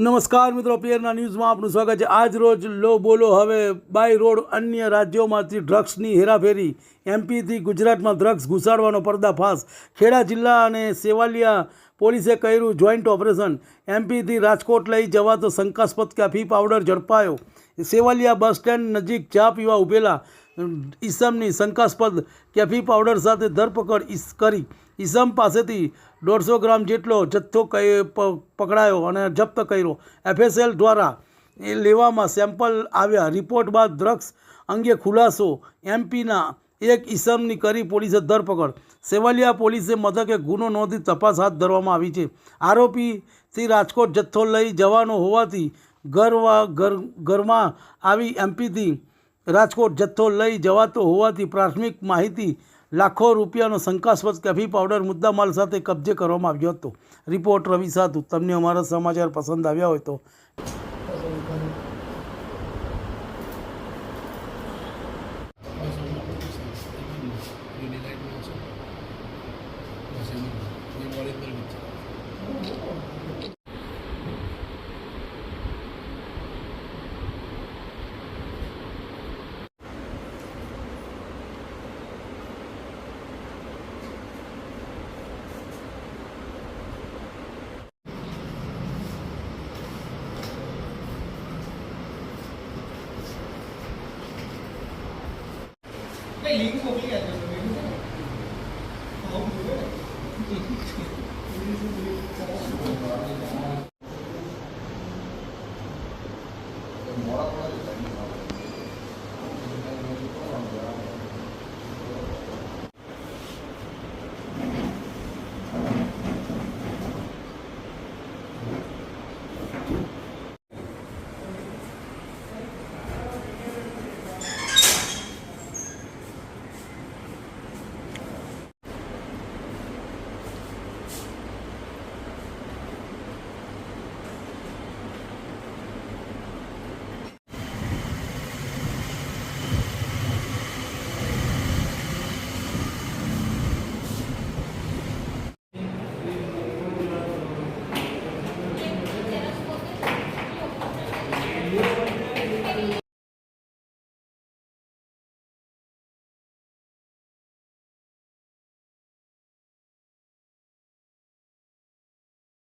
નમસ્કાર મિત્રો, પીએરના ન્યૂઝમાં આપનું સ્વાગત છે। આજ રોજ લો બોલો હવે બાય રોડ અન્ય રાજ્યોમાંથી ડ્રગ્સની હેરાફેરી, એમપીથી ગુજરાતમાં ડ્રગ્સ ઘુસાડવાનો પર્દાફાશ। ખેડા જિલ્લા અને સેવાલિયા પોલીસે કર્યું જોઈન્ટ ઓપરેશન। એમપીથી રાજકોટ લઈ જવાતો શંકાસ્પદ કેફી પાવડર ઝડપાયો। સેવાલિયા બસ સ્ટેન્ડ નજીક ચા પીવા ઉભેલા ઈસમની શંકાસ્પદ કેફી પાવડર સાથે ધરપકડ કરી ઈસમ પાસેથી 150 ગ્રામ જેટલો જથ્થો પકડાયો અને જપ્ત કર્યો। એફએસએલ દ્વારા લેવામાં સેમ્પલ આવ્યા। રિપોર્ટ બાદ ડ્રગ્સ અંગે ખુલાસો, એમપીના એક ઈસમની કરી પોલીસે ધરપકડ। સેવાલિયા પોલીસે મથકે ગુનો નોંધી તપાસ હાથ ધરવામાં આવી છે। આરોપીથી રાજકોટ જથ્થો લઈ જવાનો હોવાથી ઘરમાં આવી એમપીથી રાજકોટ જથ્થો લઈ જવાતો હોવાથી પ્રાથમિક માહિતી લાખો રૂપિયાનો શંકાસ્પદ કેફી પાવડર મુદ્દામાલ સાથે કબજે કરવામાં આવ્યો હતો। રિપોર્ટ રવિ સાધુ। તમને અમારા સમાચાર પસંદ આવ્યા હોય તો लिंक मोकली आहे